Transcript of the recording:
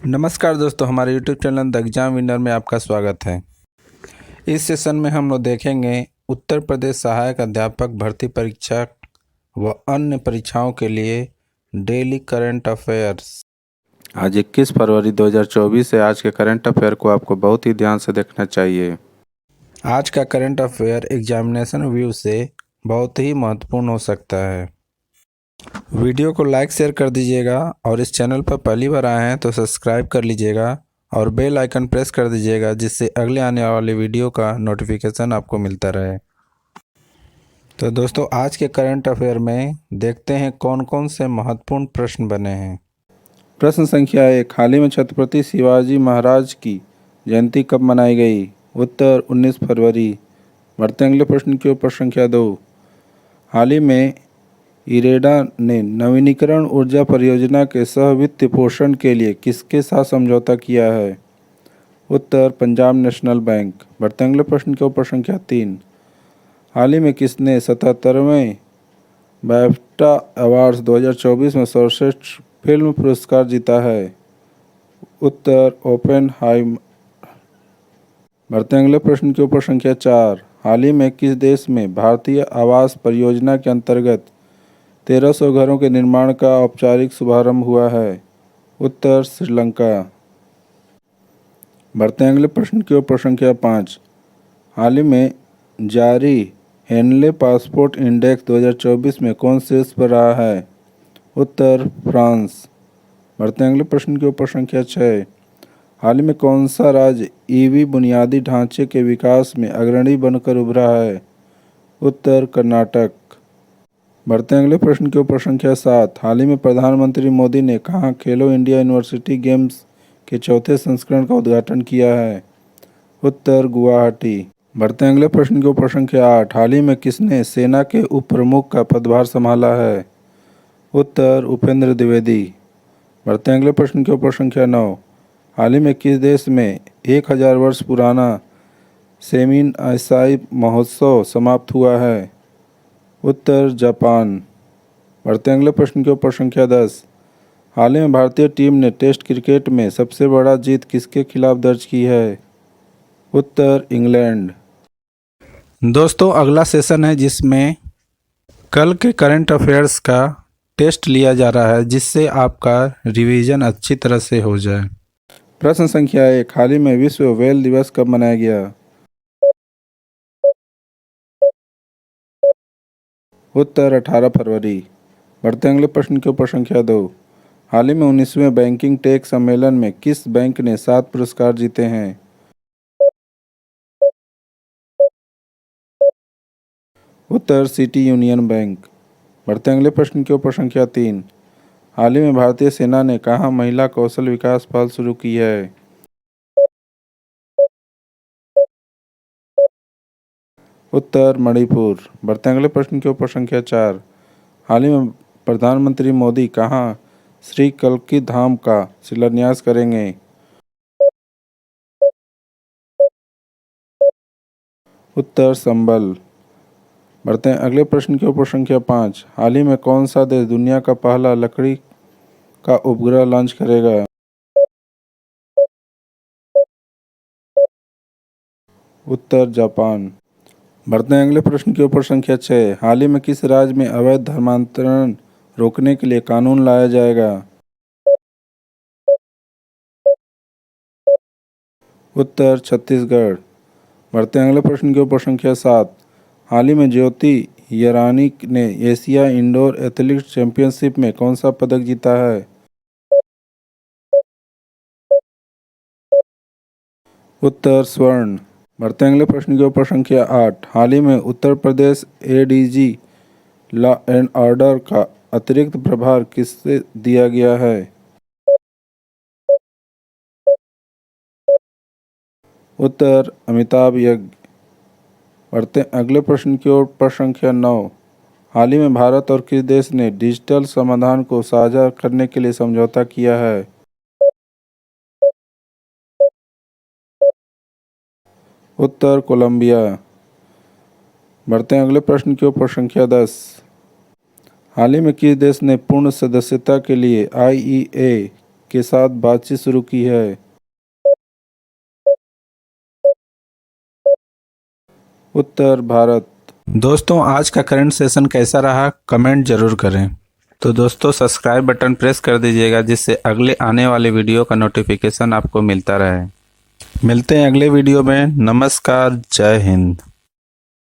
नमस्कार दोस्तों, हमारे YouTube channel the exam winner में आपका स्वागत है। इस सेशन में हम लोग देखेंगे उत्तर प्रदेश सहायक अध्यापक भर्ती परीक्षा व अन्य परीक्षाओं के लिए डेली करंट अफेयर्स। आज 21 फरवरी 2024 है। आज के करंट अफेयर को आपको बहुत ही ध्यान से देखना चाहिए। आज का करंट अफेयर एग्जामिनेशन व्यू से बहुत ही महत्वपूर्ण हो सकता है। वीडियो को लाइक शेयर कर दीजिएगा और इस चैनल पर पहली बार आए हैं तो सब्सक्राइब कर लीजिएगा और बेल आइकन प्रेस कर दीजिएगा, जिससे अगले आने वाले वीडियो का नोटिफिकेशन आपको मिलता रहे। तो दोस्तों, आज के करंट अफेयर में देखते हैं कौन कौन से महत्वपूर्ण प्रश्न बने हैं। प्रश्न संख्या 1, हाल ही में छत्रपति शिवाजी महाराज की जयंती कब मनाई गई? उत्तर 19 फरवरी। बढ़ते अगले प्रश्न की ओर। प्रश्न संख्या 2, हाल ही में इरेडा ने नवीनीकरण ऊर्जा परियोजना के सह वित्त पोषण के लिए किसके साथ समझौता किया है? उत्तर पंजाब नेशनल बैंक। बढ़ते अगले प्रश्न की ओर। प्रश्न संख्या 3, हाल ही में किसने 77वें बैफ्टा अवार्ड्स 2024 में सर्वश्रेष्ठ फिल्म पुरस्कार जीता है? उत्तर ओपेनहाइमर। बढ़ते अगले प्रश्न के ऊपर। संख्या 4, हाल ही में किस देश में भारतीय आवास परियोजना के अंतर्गत 1300 घरों के निर्माण का औपचारिक शुभारंभ हुआ है? उत्तर श्रीलंका। बढ़ते अगले प्रश्न की ओर। संख्या 5, हाल ही में जारी हेनले पासपोर्ट इंडेक्स 2024 में कौन शीर्ष पर रहा है? उत्तर फ्रांस। बढ़ते अगले प्रश्न के ऊपर। संख्या 6, हाल ही में कौन सा राज्य ईवी बुनियादी ढांचे के विकास में अग्रणी बनकर उभरा है? उत्तर कर्नाटक। बढ़ते अगले प्रश्न के ऊपर। संख्या 7, हाल ही में प्रधानमंत्री मोदी ने कहाँ खेलो इंडिया यूनिवर्सिटी गेम्स के चौथे संस्करण का उद्घाटन किया है? उत्तर गुवाहाटी। बढ़ते अगले प्रश्न के ऊपर। संख्या 8, हाल ही में किसने सेना के उप प्रमुख का पदभार संभाला है? उत्तर उपेंद्र द्विवेदी। बढ़ते अगले प्रश्न के ऊपर। संख्या 9, हाल ही में किस देश में 1000 वर्ष पुराना सेमिन आइसाई महोत्सव समाप्त हुआ है? उत्तर जापान। बढ़ते अगले प्रश्न के ऊपर। संख्या 10, हाल ही में भारतीय टीम ने टेस्ट क्रिकेट में सबसे बड़ा जीत किसके खिलाफ दर्ज की है? उत्तर इंग्लैंड। दोस्तों, अगला सेशन है जिसमें कल के करंट अफेयर्स का टेस्ट लिया जा रहा है, जिससे आपका रिवीजन अच्छी तरह से हो जाए। प्रश्न संख्या 1, हाल ही में विश्व व्हेल दिवस कब मनाया गया? उत्तर 18 फरवरी। बढ़ते अगले प्रश्न के ऊपर। संख्या 2, हाल ही में 19वें बैंकिंग टेक सम्मेलन में किस बैंक ने 7 पुरस्कार जीते हैं? उत्तर सिटी यूनियन बैंक। बढ़ते अगले प्रश्न के ऊपर। संख्या 3, हाल ही में भारतीय सेना ने कहाँ महिला कौशल विकास पहल शुरू की है? उत्तर मणिपुर। बढ़ते अगले प्रश्न के ऊपर। संख्या 4, हाल ही में प्रधानमंत्री मोदी कहाँ श्री कल्की धाम का शिलान्यास करेंगे? उत्तर संबल। बढ़ते हैं अगले प्रश्न के ऊपर। संख्या 5, हाल ही में कौन सा देश दुनिया का पहला लकड़ी का उपग्रह लॉन्च करेगा? उत्तर जापान। बढ़ते हैं अगले प्रश्न के ऊपर। संख्या 6, हाल ही में किस राज्य में अवैध धर्मांतरण रोकने के लिए कानून लाया जाएगा? उत्तर छत्तीसगढ़। बढ़ते हैं अगले प्रश्न के ऊपर। संख्या 7, हाल ही में ज्योति येरानी ने एशिया इंडोर एथलेटिक्स चैंपियनशिप में कौन सा पदक जीता है? उत्तर स्वर्ण। बढ़ते हैं अगले प्रश्न के ऊपर। संख्या 8, हाल ही में Uttar Pradesh ADG law and order का अतिरिक्त प्रभार किससे दिया गया है? उत्तर अमिताभ यज्ञ। बढ़ते अगले प्रश्न की ओर। प्रश्न संख्या 9, हाल ही में भारत और किस देश ने डिजिटल समाधान को साझा करने के लिए समझौता किया है? उत्तर कोलंबिया। बढ़ते हैं अगले प्रश्न की ओर। संख्या 10, हाल ही में किस देश ने पूर्ण सदस्यता के लिए IEA के साथ बातचीत शुरू की है? उत्तर भारत। दोस्तों, आज का करंट सेशन कैसा रहा कमेंट जरूर करें। तो दोस्तों, सब्सक्राइब बटन प्रेस कर दीजिएगा जिससे अगले आने वाले वीडियो का नोटिफिकेशन आपको मिलता रहे। मिलते हैं अगले वीडियो में। नमस्कार, जय हिंद।